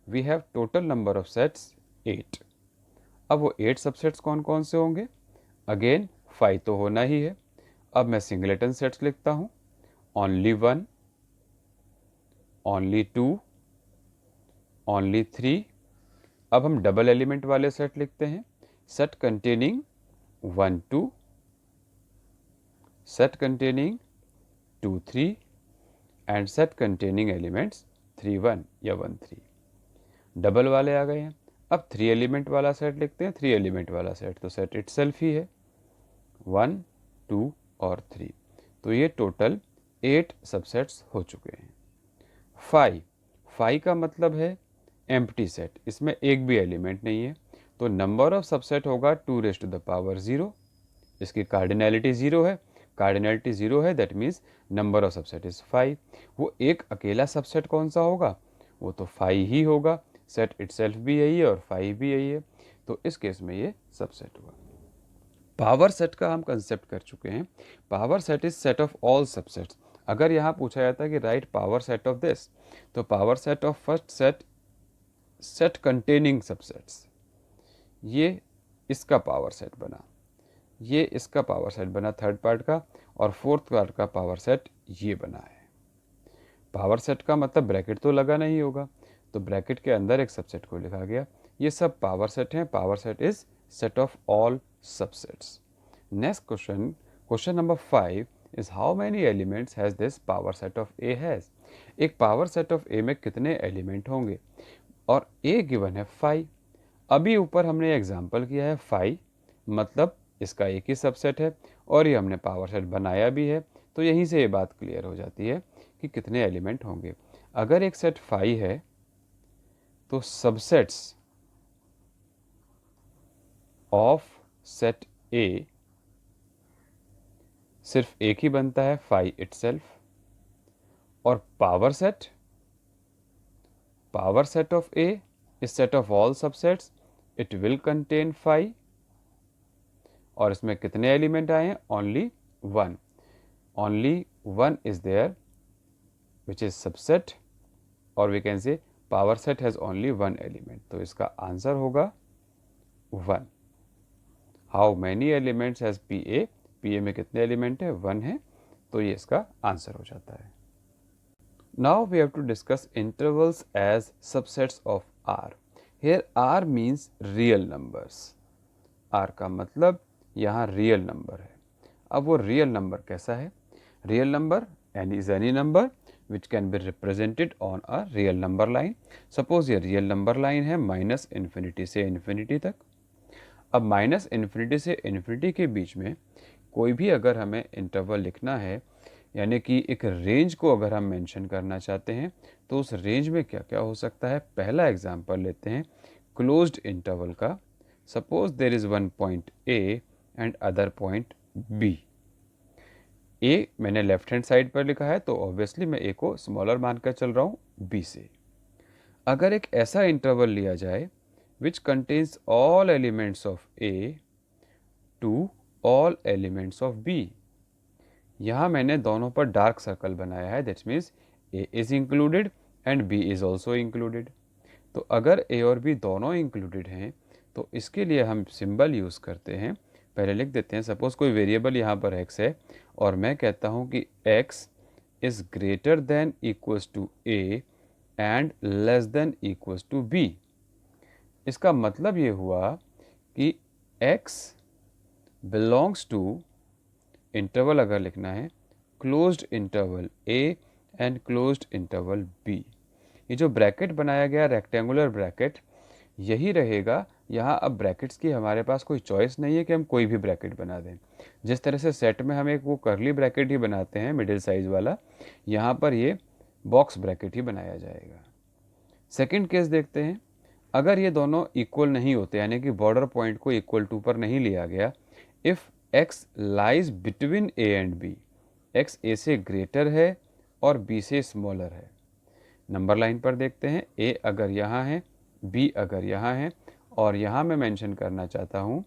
[SPEAKER 1] we have total number of sets 8। अब वो 8 सबसेट्स कौन कौन से होंगे? अगेन 5 तो होना ही है, अब मैं सिंगलेटन सेट्स लिखता हूँ, ओनली 1, ओनली 2, ओनली 3। अब हम डबल एलिमेंट वाले सेट लिखते हैं, set containing 1 2, set containing 2 3 and set containing elements 3 1 या 1 3। डबल वाले आ गए हैं, अब 3 एलिमेंट वाला सेट लिखते हैं। 3 एलिमेंट वाला सेट तो सेट इटसेल्फ ही है, 1 2 और 3, तो ये टोटल 8 सबसेट्स हो चुके हैं। 5 का मतलब है एम्प्टी सेट, इसमें एक भी एलिमेंट नहीं है, तो नंबर ऑफ सबसेट होगा 2⁻�0। इसकी कार्डिनैलिटी 0 है, कार्डिनैलिटी 0 है, that means number of subset is 5। वो एक अकेला सबसेट कौन सा होगा, वो तो 5 ही होगा। सेट इटसेल्फ भी यही है और 5 भी यही है, तो इस केस में ये सबसेट हुआ। पावर सेट का हम कंसेप्ट कर चुके हैं। Power set is set of all subsets. अगर यहाँ पूछा जाता है कि write power set of this, तो power set of first set, set containing subsets, ये इसका पावर सेट बना, ये इसका पावर सेट बना थर्ड पार्ट का, और फोर्थ पार्ट का पावर सेट ये बना है। पावर सेट का मतलब ब्रैकेट तो लगा नहीं होगा, तो ब्रैकेट के अंदर एक सबसेट को लिखा गया। ये सब पावर सेट हैं। Power set is set of all subsets. Next question, question number 5 is how many elements has this power set of A has. एक पावर सेट ऑफ ए में कितने एलिमेंट होंगे, और ए गिवन है 5। अभी ऊपर हमने एग्जाम्पल किया है 5, मतलब इसका एक ही सबसेट है, और ये हमने पावर सेट बनाया भी है, तो यहीं से ये बात क्लियर हो जाती है कि कितने एलिमेंट होंगे। अगर एक सेट 5 है तो सबसेट्स ऑफ सेट ए सिर्फ एक ही बनता है 5 इटसेल्फ, और power set of A is set of all subsets, it will contain 5, और इसमें कितने एलिमेंट आए हैं, only 1, only 1 is there which is subset, और we can say power set has only 1 element, तो इसका आंसर होगा 1। How many elements has P A, P A में कितने एलिमेंट है, 1 है, तो ये इसका आंसर हो जाता है। Now we have to discuss intervals as subsets of R. Here R means real numbers. R का मतलब यहाँ रियल नंबर है। अब वो रियल नंबर कैसा है, real number is any number which can be represented on a real number line. Suppose ये real number line है -∞ से इन्फिनिटी तक। अब -∞ से इन्फिनिटी के बीच में कोई भी अगर हमें इंटरवल लिखना है, यानी कि एक रेंज को अगर हम मेंशन करना चाहते हैं, तो उस रेंज में क्या क्या हो सकता है। पहला एग्जांपल लेते हैं क्लोज्ड इंटरवल का। Suppose there is one point A and other point B. A मैंने लेफ्ट हैंड साइड पर लिखा है, तो ऑब्वियसली मैं ए को स्मॉलर मानकर चल रहा हूँ बी से। अगर एक ऐसा इंटरवल लिया जाए which contains all elements of A to all elements of B, यहाँ मैंने दोनों पर डार्क सर्कल बनाया है, that's means A is included and B is also included. तो अगर ए और बी दोनों इंक्लूडेड हैं, तो इसके लिए हम सिंबल यूज़ करते हैं। पहले लिख देते हैं, सपोज कोई वेरिएबल यहाँ पर x है, और मैं कहता हूँ कि x is greater than equals to a and less than equals to b। इसका मतलब ये हुआ कि x बिलोंग्स टू, इंटरवल अगर लिखना है, closed interval a and closed interval b। ये जो ब्रैकेट बनाया गया रेक्टेंगुलर ब्रैकेट, यही रहेगा यहाँ। अब ब्रैकेट्स की हमारे पास कोई चॉइस नहीं है कि हम कोई भी ब्रैकेट बना दें। जिस तरह से सेट में हम एक वो करली ब्रैकेट ही बनाते हैं मिडिल साइज वाला, यहाँ पर ये बॉक्स ब्रैकेट ही बनाया जाएगा। सेकंड केस देखते हैं। अगर ये दोनों इक्वल नहीं होते, यानी कि बॉर्डर पॉइंट को इक्वल टू पर नहीं लिया गया, if x lies between a and b, x a से ग्रेटर है और b से स्मॉलर है। नंबर लाइन पर देखते हैं, a अगर यहाँ है, b अगर यहाँ है, और यहाँ मैं मेंशन करना चाहता हूँ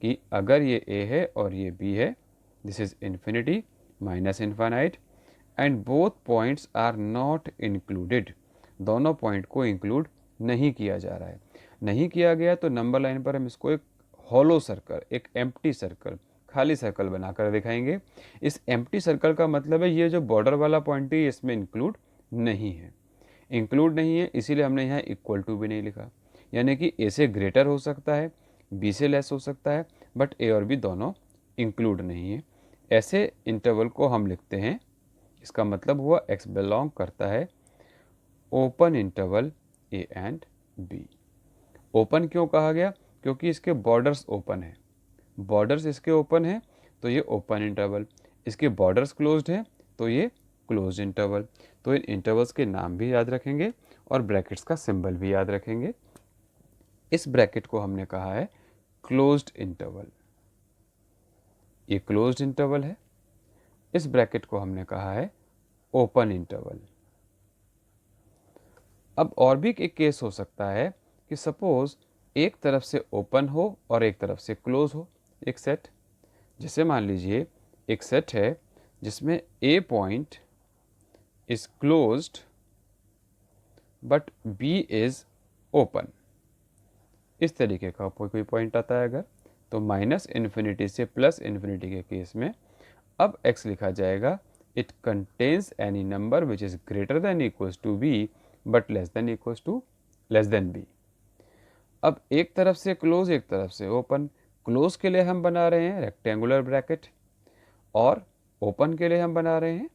[SPEAKER 1] कि अगर ये a है और ये b है, this is infinity minus infinite, and both points are not included. दोनों पॉइंट को इंक्लूड नहीं किया जा रहा है। नहीं किया गया तो नंबर लाइन पर हम इसको एक हॉलो सर्कल, एक एम्प्टी सर्कल, खाली सर्कल बनाकर दिखाएंगे। इस एम्प्टी सर्कल का मतलब है ये जो बॉर्डर वाला पॉइंट है इसमें इंक्लूड नहीं है, इंक्लूड नहीं है, इसीलिए हमने यहाँ इक्वल टू भी नहीं लिखा। यानी कि ए से ग्रेटर हो सकता है, बी से लेस हो सकता है, बट ए और बी दोनों इंक्लूड नहीं है। ऐसे इंटरवल को हम लिखते हैं, इसका मतलब हुआ x बिलोंग करता है open interval A and B. Open क्यों कहा गया, क्योंकि इसके बॉर्डर्स ओपन है, बॉर्डर्स इसके ओपन है तो ये ओपन इंटरवल, इसके बॉर्डर्स क्लोज्ड हैं तो ये क्लोज इंटरवल। तो इन इंटरवल्स के नाम भी याद रखेंगे और ब्रैकेट्स का सिंबल भी याद रखेंगे। इस ब्रैकेट को हमने कहा है क्लोज्ड इंटरवल, ये क्लोज्ड इंटरवल है। इस ब्रैकेट को हमने कहा है ओपन इंटरवल। अब और भी एक केस हो सकता है कि सपोज एक तरफ से ओपन हो और एक तरफ से क्लोज हो एक सेट। जैसे मान लीजिए एक सेट है जिसमें A point is closed but B is open, इस तरीके का कोई पॉइंट आता है अगर, तो माइनस इन्फिनिटी से प्लस इन्फिनिटी के केस में अब x लिखा जाएगा it contains any number which is greater than equals to B but less than B. अब एक तरफ से क्लोज एक तरफ से ओपन, क्लोज के लिए हम बना रहे हैं रेक्टेंगुलर ब्रैकेट और ओपन के लिए हम बना रहे हैं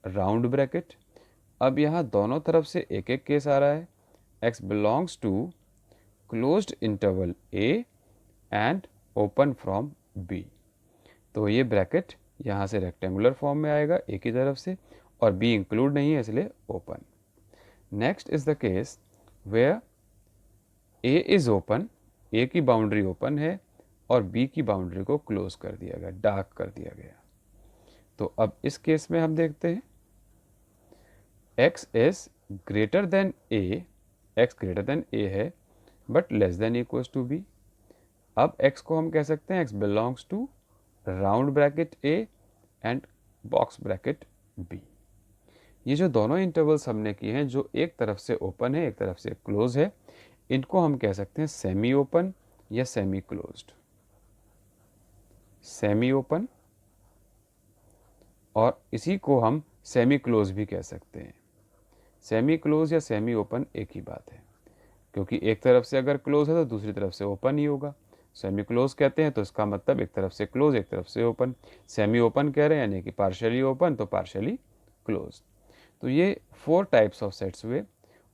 [SPEAKER 1] राउंड ब्रैकेट। अब यहाँ दोनों तरफ से एक एक केस आ रहा है, x belongs to closed interval a and open from b, तो ये ब्रैकेट यहाँ से रेक्टेंगुलर फॉर्म में आएगा a की तरफ से और b इंक्लूड नहीं है इसलिए open. Next is the case where a is open, a की बाउंड्री ओपन है और b की बाउंड्री को क्लोज कर दिया गया, डार्क कर दिया गया। तो अब इस केस में हम देखते हैं x is greater than a, x greater than a है but less than equals to b। अब x को हम कह सकते हैं x belongs to round bracket a and box bracket b। ये जो दोनों इंटरवल्स हमने किए हैं जो एक तरफ से ओपन है एक तरफ से क्लोज है, इनको हम कह सकते हैं सेमी ओपन या सेमी क्लोज्ड। सेमी ओपन और इसी को हम सेमी क्लोज भी कह सकते हैं। सेमी क्लोज या सेमी ओपन एक ही बात है, क्योंकि एक तरफ से अगर क्लोज है तो दूसरी तरफ से ओपन ही होगा। सेमी क्लोज कहते हैं तो इसका मतलब एक तरफ से क्लोज एक तरफ से ओपन। सेमी ओपन कह रहे हैं यानी कि पार्शियली ओपन तो पार्शियली क्लोज। तो ये 4 टाइप्स ऑफ सेट्स हुए।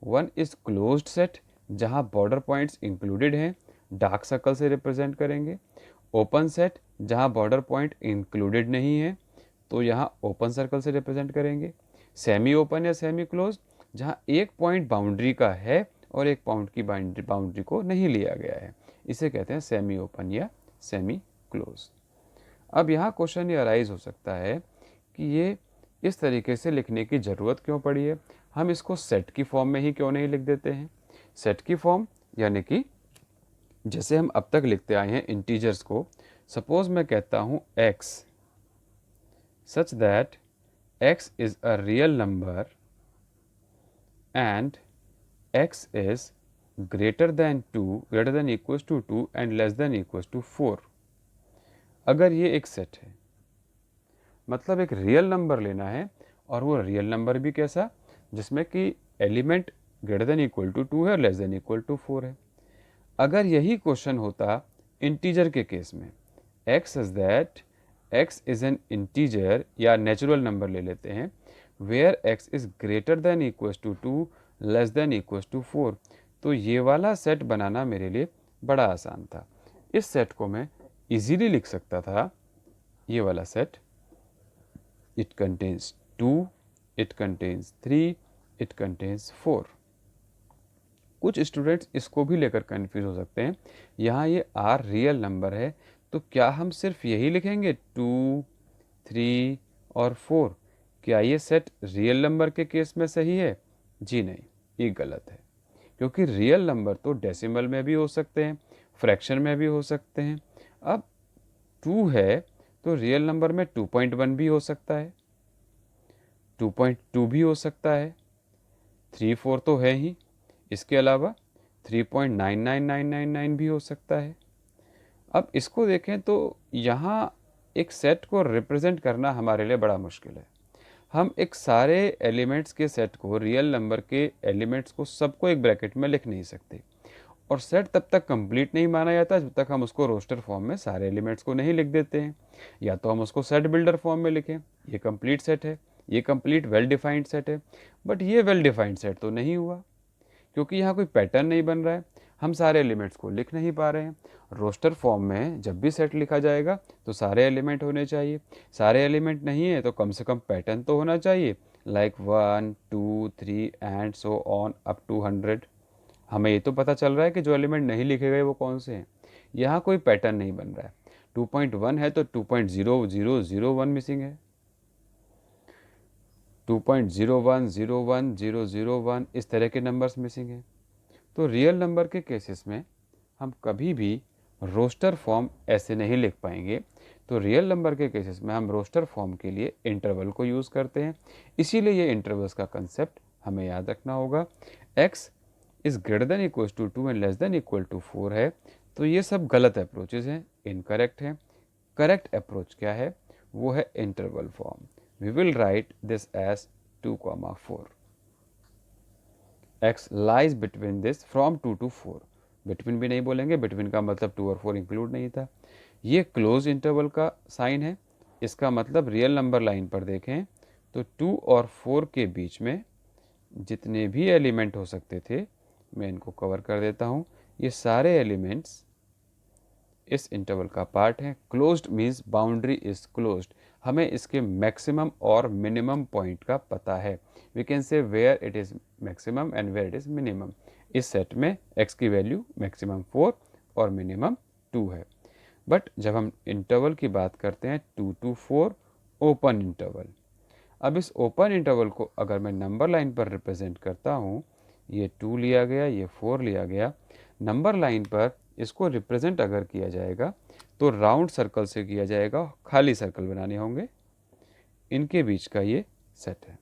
[SPEAKER 1] वन इज क्लोज्ड सेट जहाँ बॉर्डर पॉइंट्स इंक्लूडेड हैं, डार्क सर्कल से रिप्रेजेंट करेंगे। ओपन सेट जहाँ बॉर्डर पॉइंट इंक्लूडेड नहीं है तो यहाँ ओपन सर्कल से रिप्रेजेंट करेंगे। सेमी ओपन या सेमी क्लोज जहाँ एक पॉइंट बाउंड्री का है और एक पॉइंट की बाउंड्री को नहीं लिया गया है, इसे कहते हैं सेमी ओपन या सेमी क्लोज। अब यहाँ क्वेश्चन ये अराइज हो सकता है कि ये इस तरीके से लिखने की ज़रूरत क्यों पड़ी है, हम इसको सेट की फॉर्म में ही क्यों नहीं लिख देते हैं। सेट की फॉर्म यानी कि जैसे हम अब तक लिखते आए हैं इंटीजर्स को। सपोज मैं कहता हूँ x such that x is a real number and x is greater than equals to 2 and less than equals to 4। अगर ये एक सेट है मतलब एक रियल नंबर लेना है और वो रियल नंबर भी कैसा, जिसमें कि element greater than equal to 2 है और लेस देन इक्वल टू 4 है। अगर यही क्वेश्चन होता इंटीजर के केस में, x is that x is an integer या नेचुरल नंबर ले लेते हैं where x is greater than equals to 2 less than equals to 4, तो ये वाला सेट बनाना मेरे लिए बड़ा आसान था। इस सेट को मैं इजीली लिख सकता था, ये वाला set, it contains 2, it contains 3, it contains 4। कुछ स्टूडेंट्स इसको भी लेकर कंफ्यूज हो सकते हैं, यहाँ ये r रियल नंबर है तो क्या हम सिर्फ यही लिखेंगे 2, 3 और 4, क्या ये सेट रियल नंबर के केस में सही है? जी नहीं, ये गलत है, क्योंकि रियल नंबर तो डेसिमल में भी हो सकते हैं, फ्रैक्शन में भी हो सकते हैं। अब 2 है तो रियल नंबर में 2.1 भी हो सकता है, 2.2 भी हो सकता है, 3, 4 तो है ही, इसके अलावा 3.99999 भी हो सकता है। अब इसको देखें तो यहाँ एक सेट को रिप्रेजेंट करना हमारे लिए बड़ा मुश्किल है। हम एक सारे एलिमेंट्स के सेट को, रियल नंबर के एलिमेंट्स को सबको एक ब्रैकेट में लिख नहीं सकते, और सेट तब तक कंप्लीट नहीं माना जाता जब तक हम उसको रोस्टर फॉर्म में सारे एलिमेंट्स को नहीं लिख देते हैं। या तो हम उसको सेट बिल्डर फॉर्म में लिखें, ये कंप्लीट सेट है, ये कंप्लीट वेल डिफाइंड सेट है, बट ये वेल डिफाइंड सेट तो नहीं हुआ क्योंकि यहाँ कोई पैटर्न नहीं बन रहा है, हम सारे एलिमेंट्स को लिख नहीं पा रहे हैं। रोस्टर फॉर्म में जब भी सेट लिखा जाएगा तो सारे एलिमेंट होने चाहिए, सारे एलिमेंट नहीं है तो कम से कम पैटर्न तो होना चाहिए, like 1, 2, 3 and so on up to 100। हमें ये तो पता चल रहा है कि जो एलिमेंट नहीं लिखे गए वो कौन से हैं। यहाँ कोई पैटर्न नहीं बन रहा है। 2.1 है तो 2.0001 मिसिंग है, 2.01, 01, 001 इस तरह के नंबर्स मिसिंग हैं। तो रियल नंबर के केसेस में हम कभी भी रोस्टर फॉर्म ऐसे नहीं लिख पाएंगे। तो रियल नंबर के केसेस में हम रोस्टर फॉर्म के लिए इंटरवल को यूज़ करते हैं। इसीलिए ये इंटरवल्स का कंसेप्ट हमें याद रखना होगा। x is greater than equal to 2 and less than equal to 4 है। तो ये सब गलत अप्रोचेज़ हैं, इनकरेक्ट हैं। करेक्ट अप्रोच क्या है? वो है interval form. We will write this as 2,4। x lies between this from 2 to 4। Between भी नहीं बोलेंगे, बिटवीन का मतलब 2 और 4 इंक्लूड नहीं था। ये क्लोज इंटरवल का साइन है। इसका मतलब रियल नंबर लाइन पर देखें तो 2 और 4 के बीच में जितने भी एलिमेंट हो सकते थे, मैं इनको कवर कर देता हूँ। ये सारे एलिमेंट्स इस इंटरवल का पार्ट है। Closed means boundary is closed. हमें इसके मैक्सिमम और मिनिमम पॉइंट का पता है। We can say where it is maximum and where it is minimum. इस सेट में x की वैल्यू मैक्सिमम 4 और मिनिमम 2 है। बट जब हम इंटरवल की बात करते हैं 2 to 4 ओपन इंटरवल, अब इस ओपन इंटरवल को अगर मैं नंबर लाइन पर रिप्रेजेंट करता हूँ, ये 2 लिया गया, ये 4 लिया गया, नंबर लाइन पर इसको रिप्रेजेंट अगर किया जाएगा तो राउंड सर्कल से किया जाएगा, खाली सर्कल बनाने होंगे। इनके बीच का ये सेट है।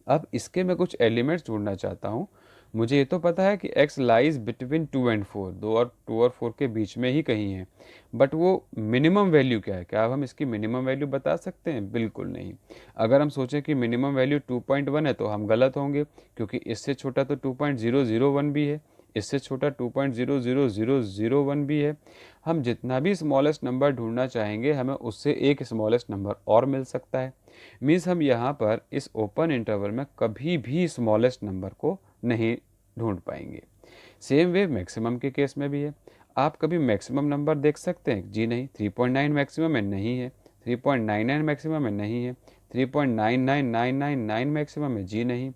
[SPEAKER 1] अब इसके मैं कुछ एलिमेंट्स ढूंढना चाहता हूँ। मुझे ये तो पता है कि x लाइज बिटवीन 2 एंड 4, 2 और 4 के बीच में ही कहीं है। बट वो मिनिमम वैल्यू क्या है? क्या अब हम इसकी मिनिमम वैल्यू बता सकते हैं? बिल्कुल नहीं। अगर हम सोचें कि मिनिमम वैल्यू 2.1 है तो हम गलत होंगे, क्योंकि इससे छोटा तो 2.001 भी है, इससे छोटा 2.00001 भी है। हम जितना भी स्मॉलेस्ट नंबर ढूंढना चाहेंगे, हमें उससे एक स्मॉलेस्ट नंबर और मिल सकता है। मीन्स हम यहाँ पर इस ओपन इंटरवल में कभी भी स्मॉलेस्ट नंबर को नहीं ढूंढ पाएंगे। सेम वे मैक्सिमम के केस में भी है। आप कभी मैक्सिमम नंबर देख सकते हैं? जी नहीं। 3.9 मैक्सिमम है? नहीं है। 3.99 मैक्सिमम है? नहीं है। 3.99999 मैक्सिमम है? जी नहीं।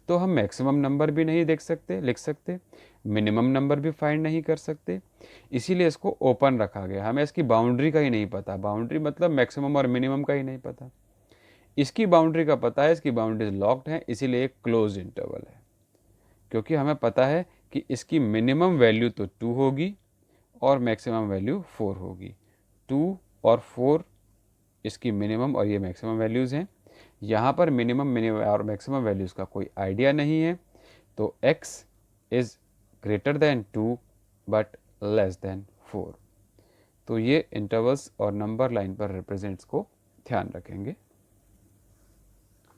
[SPEAKER 1] तो हम मैक्सिमम नंबर भी नहीं देख सकते, लिख सकते, मिनिमम नंबर भी फाइंड नहीं कर सकते। इसीलिए इसको ओपन रखा गया। हमें इसकी बाउंड्री का ही नहीं पता। बाउंड्री मतलब मैक्सिमम और मिनिमम का ही नहीं पता। इसकी बाउंड्री का पता है, इसकी बाउंड्रीज लॉक्ड हैं, इसीलिए एक क्लोज इंटरवल है। क्योंकि हमें पता है कि इसकी मिनिमम वैल्यू तो 2 होगी और मैक्सिमम वैल्यू 4 होगी। 2 और 4 इसकी मिनिमम और ये मैक्सिमम वैल्यूज़ हैं। यहाँ पर मिनिमम और मैक्सिमम वैल्यूज़ का कोई आइडिया नहीं है। तो x is greater than 2 but less than 4। तो ये इंटरवल्स और नंबर लाइन पर रिप्रेजेंट्स को ध्यान रखेंगे।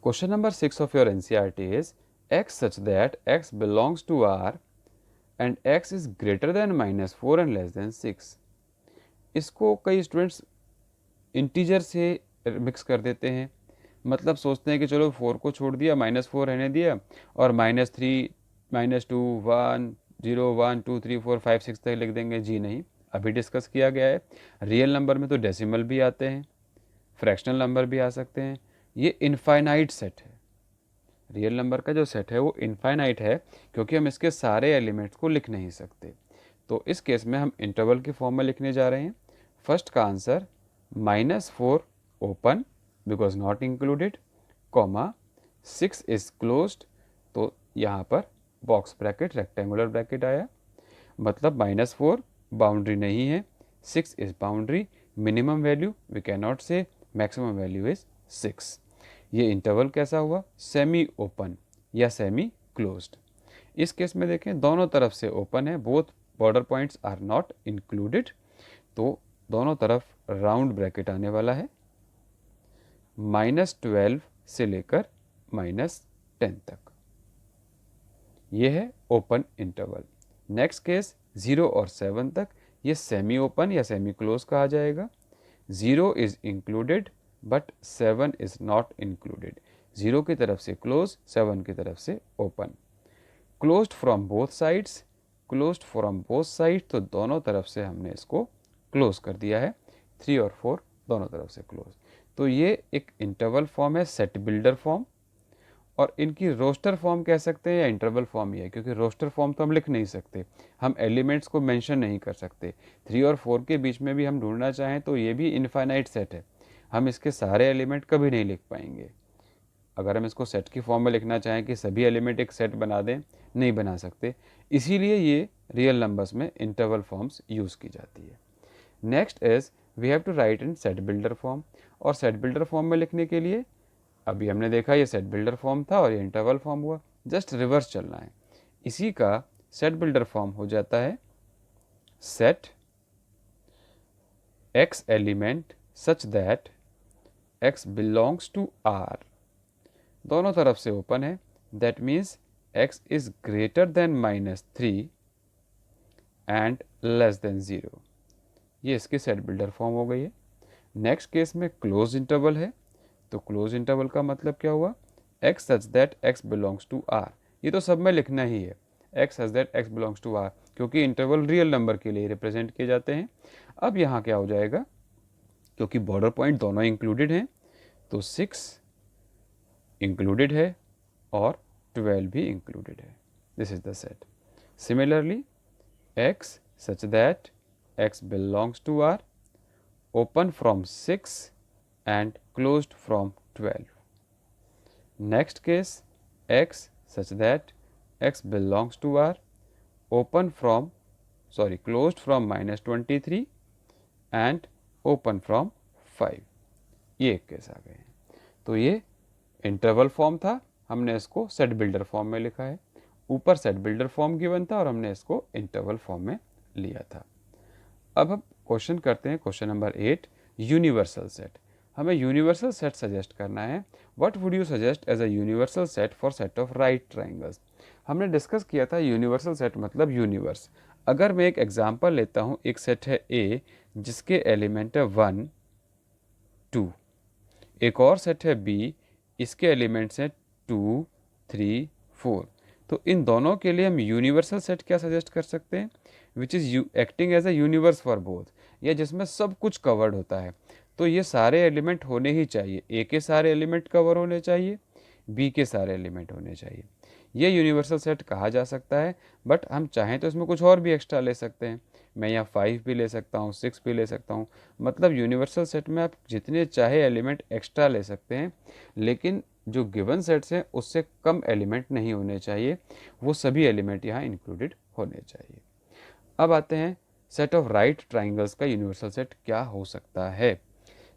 [SPEAKER 1] Question number 6 of your NCERT is x such that x belongs to R and x is greater than -4 and less than 6। इसको कई students integer से मिक्स कर देते हैं। मतलब सोचते हैं कि चलो 4 को छोड़ दिया, -4 रहने दिया और -3, -2, 1, 0, 1, 2, 3, 4, 5, 6 तक लिख देंगे। जी नहीं, अभी डिस्कस किया गया है। रियल नंबर में तो डेसिमल भी आते हैं, फ्रैक्शनल नंबर भी आ सकते हैं। ये इनफाइनाइट सेट है। रियल नंबर का जो सेट है वो इनफाइनाइट है, क्योंकि हम इसके सारे एलिमेंट्स को लिख नहीं सकते। तो इस केस में हम इंटरवल के फॉर्म में लिखने जा रहे हैं। फर्स्ट का answer -4 open because not included, comma 6 is closed. तो यहाँ पर बॉक्स ब्रैकेट, रेक्टेंगुलर ब्रैकेट आया। मतलब -4 बाउंड्री नहीं है, 6 is boundary. Minimum value we can not say, maximum value is 6। ये इंटरवल कैसा हुआ? सेमी ओपन या सेमी क्लोज्ड। इस केस में देखें दोनों तरफ से ओपन है, both border points are not included. तो दोनों तरफ राउंड ब्रैकेट आने वाला है, -12 से लेकर -10 तक। ये है ओपन इंटरवल। नेक्स्ट केस 0 और 7 तक, ये सेमी ओपन या सेमी क्लोज कहा जाएगा। 0 is included but 7 is not included. 0 की तरफ से क्लोज, 7 की तरफ से open. Closed from both sides, closed from both side, तो दोनों तरफ से हमने इसको क्लोज कर दिया है। 3 और 4 दोनों तरफ से क्लोज। तो ये एक इंटरवल फॉर्म है, सेट बिल्डर फॉर्म। और इनकी रोस्टर फॉर्म कह सकते हैं या इंटरवल फॉर्म ही है, क्योंकि रोस्टर फॉर्म तो हम लिख नहीं सकते, हम एलिमेंट्स को मेंशन नहीं कर सकते। 3 और 4 के बीच में भी हम ढूंढना चाहें तो ये भी इनफाइनाइट सेट है, हम इसके सारे एलिमेंट कभी नहीं लिख पाएंगे। अगर हम इसको सेट की फॉर्म में लिखना चाहें कि सभी एलिमेंट एक सेट बना दें, नहीं बना सकते, इसीलिए ये रियल नंबर्स में इंटरवल फॉर्म्स यूज़ की जाती है। Next is we have to write in set builder form, और सेट बिल्डर फॉर्म में लिखने के लिए अभी हमने देखा ये सेट बिल्डर फॉर्म था और ये इंटरवल फॉर्म हुआ, जस्ट रिवर्स चलना है। इसी का सेट बिल्डर फॉर्म हो जाता है set x element such that x belongs to R, दोनों तरफ से ओपन है, that means x is greater than -3 and less than 0। ये इसकी सेट बिल्डर फॉर्म हो गई है। नेक्स्ट केस में क्लोज इंटरवल है, तो क्लोज इंटरवल का मतलब क्या हुआ, x such that x belongs to R, ये तो सब में लिखना ही है, x such that x belongs to R, क्योंकि इंटरवल रियल नंबर के लिए रिप्रेजेंट किए जाते हैं। अब यहाँ क्या हो जाएगा, क्योंकि बॉर्डर पॉइंट दोनों इंक्लूडेड हैं, तो 6 इंक्लूडेड है और 12 भी इंक्लूडेड है। This is the set. Similarly x such that x belongs to R, open from 6 and closed from 12. Next case, x such that x belongs to R, closed from -23 and open from 5. ये एक case आ गए हैं। तो ये interval form था, हमने इसको set builder form में लिखा है, ऊपर सेट बिल्डर फॉर्म गिवन था और हमने इसको इंटरवल फॉर्म में लिया था। अब हम क्वेश्चन करते हैं, क्वेश्चन नंबर 8, यूनिवर्सल सेट। हमें यूनिवर्सल सेट सजेस्ट करना है। What would you suggest as a universal set for set of right triangles. हमने डिस्कस किया था यूनिवर्सल सेट मतलब यूनिवर्स। अगर मैं एक एग्जांपल लेता हूँ, एक सेट है ए जिसके एलिमेंट है 1 2, एक और सेट है बी, इसके एलिमेंट्स हैं 2 3 4। तो इन दोनों के लिए हम यूनिवर्सल सेट क्या सजेस्ट कर सकते हैं, which is acting as a universe for both, या जिसमें सब कुछ कवर्ड होता है। तो ये सारे एलिमेंट होने ही चाहिए, ए के सारे एलिमेंट कवर होने चाहिए, बी के सारे एलिमेंट होने चाहिए, ये यूनिवर्सल सेट कहा जा सकता है। बट हम चाहें तो इसमें कुछ और भी एक्स्ट्रा ले सकते हैं, मैं यहाँ 5 भी ले सकता हूँ, 6 भी ले सकता हूँ। मतलब यूनिवर्सल सेट में आप जितने चाहे एलिमेंट एक्स्ट्रा ले सकते हैं, लेकिन जो गिवन सेट्स हैं उससे कम एलिमेंट नहीं होने चाहिए, वो सभी एलिमेंट यहाँ इंक्लूडेड होने चाहिए। अब आते हैं सेट ऑफ राइट ट्राइंगल्स का यूनिवर्सल सेट क्या हो सकता है।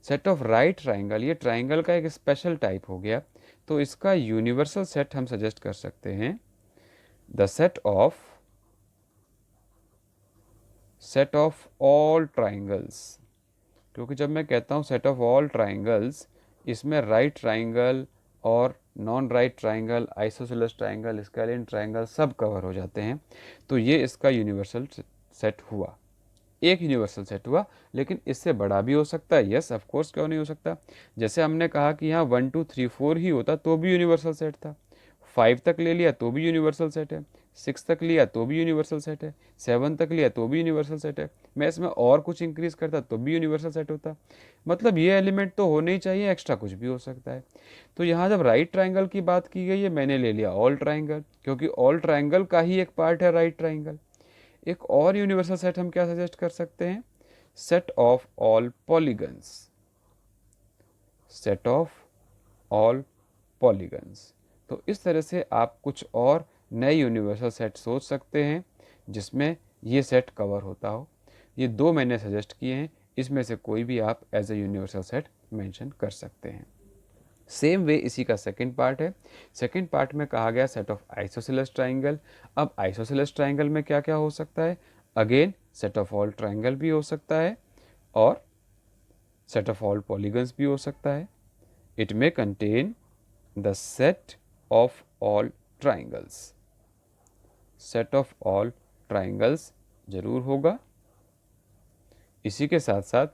[SPEAKER 1] सेट ऑफ राइट ट्राइंगल, ये ट्राइंगल का एक स्पेशल टाइप हो गया, तो इसका यूनिवर्सल सेट हम सजेस्ट कर सकते हैं the set of all triangles. क्योंकि जब मैं कहता हूँ सेट ऑफ ऑल ट्राइंगल्स, इसमें राइट ट्राइंगल और non right triangle, isosceles triangle, scalene triangle सब कवर हो जाते हैं। तो ये इसका यूनिवर्सल सेट हुआ, एक यूनिवर्सल सेट हुआ, लेकिन इससे बड़ा भी हो सकता है। यस ऑफ कोर्स, क्यों नहीं हो सकता। जैसे हमने कहा कि यहाँ 1 2 3 4 ही होता तो भी यूनिवर्सल सेट था, 5 तक ले लिया तो भी यूनिवर्सल सेट है, 6 तक लिया तो भी यूनिवर्सल सेट है, 7 तक लिया तो भी यूनिवर्सल सेट है, मैं इसमें और कुछ इंक्रीज करता तो भी यूनिवर्सल सेट होता। मतलब ये एलिमेंट तो होने ही चाहिए, एक्स्ट्रा कुछ भी हो सकता है। तो यहाँ जब राइट ट्राइंगल की बात की गई है, मैंने ले लिया ऑल ट्राइंगल, क्योंकि ऑल ट्राइंगल का ही एक पार्ट है राइट ट्राइंगल। एक और यूनिवर्सल सेट हम क्या सजेस्ट कर सकते हैं, set of all polygons, set of all polygons. तो इस तरह से आप कुछ और नए यूनिवर्सल सेट सोच सकते हैं जिसमें ये सेट कवर होता हो। ये दो मैंने सजेस्ट किए हैं, इसमें से कोई भी आप as a universal set mention कर सकते हैं। सेम वे इसी का सेकंड पार्ट है। सेकंड पार्ट में कहा गया सेट ऑफ आइसोसेलेस ट्राइंगल। अब आइसोसेलेस ट्राइंगल में क्या क्या हो सकता है, again set of all triangle भी हो सकता है और सेट ऑफ ऑल पॉलीगन्स भी हो सकता है। It may contain the set of all triangles, set of all triangles जरूर होगा। इसी के साथ साथ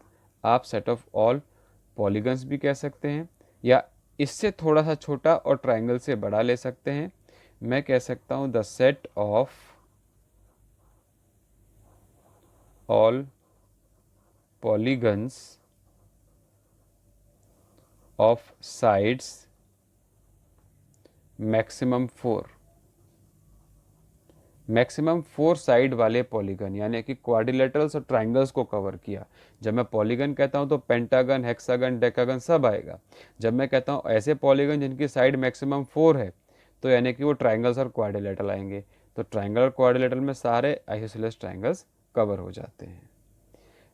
[SPEAKER 1] आप सेट ऑफ ऑल पॉलीगन्स भी कह सकते हैं, या इससे थोड़ा सा छोटा और ट्राइंगल से बड़ा ले सकते हैं। मैं कह सकता हूं the set of all polygons of sides maximum 4 side वाले पॉलीगन यानी कि क्वाड्रिलेटरल्स और ट्राइंगल्स को कवर किया। जब मैं पॉलीगन कहता हूँ तो पेंटागन, हेक्सागन, डेकागन सब आएगा। जब मैं कहता हूँ ऐसे पॉलीगन जिनकी साइड मैक्सिमम 4 है तो यानी कि वो ट्राइंगल्स और क्वाड्रिलेटरल आएंगे। तो ट्राइंगल और क्वाड्रिलेटरल में सारे आइसोसेलेस ट्राइंगल्स कवर हो जाते हैं।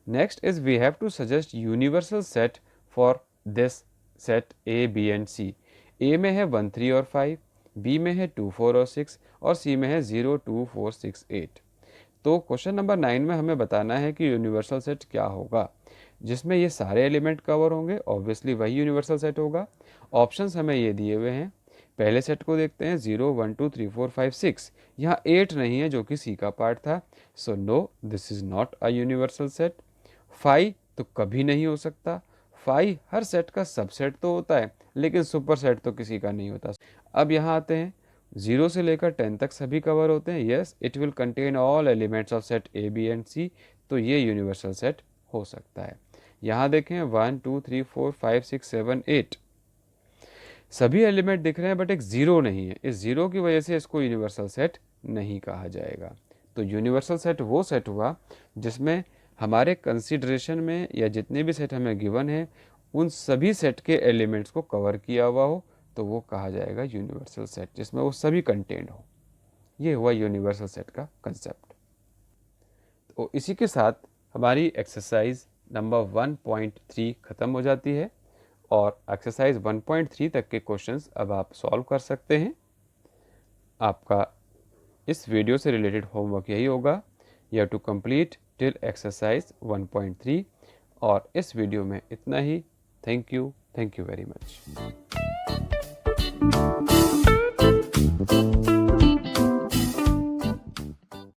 [SPEAKER 1] Next is we have to suggest universal set for this set A, B and C. A में है 1, 3 और 5, B में है 2, 4 और 6 और C में है 0, 2, 4, 6, 8। तो क्वेश्चन नंबर 9 में हमें बताना है कि यूनिवर्सल सेट क्या होगा जिसमें ये सारे एलिमेंट कवर होंगे। ऑब्वियसली वही यूनिवर्सल सेट होगा। ऑप्शंस हमें ये दिए हुए हैं। पहले सेट को देखते हैं 0, 1, 2, 3, 4, 5, 6। यहाँ 8 नहीं है जो कि C का पार्ट था। So no, this is not a universal set. 5 तो कभी नहीं हो सकता। 5 हर सेट का सबसेट तो होता है लेकिन सुपर सेट तो किसी का नहीं होता। अब यहाँ आते हैं 0 से लेकर 10 तक सभी कवर होते हैं। Yes, it will contain all elements of set A, B and C. तो ये यूनिवर्सल सेट हो सकता है। यहाँ देखें 1, 2, 3, 4, 5, 6, 7, 8 सभी एलिमेंट दिख रहे हैं बट एक 0 नहीं है। इस 0 की वजह से इसको यूनिवर्सल सेट नहीं कहा जाएगा। तो यूनिवर्सल सेट वो सेट हुआ जिसमें हमारे कंसीडरेशन में या जितने भी सेट हमें गिवन है उन सभी सेट के एलिमेंट्स को कवर किया हुआ हो तो वो कहा जाएगा यूनिवर्सल सेट, जिसमें वो सभी कंटेंट हो। ये हुआ यूनिवर्सल सेट का कंसेप्ट। तो इसी के साथ हमारी एक्सरसाइज नंबर 1.3 ख़त्म हो जाती है और एक्सरसाइज 1.3 तक के क्वेश्चंस अब आप सॉल्व कर सकते हैं। आपका इस वीडियो से रिलेटेड होमवर्क यही होगा, you have to complete till exercise 1.3। और इस वीडियो में इतना ही। Thank you very much.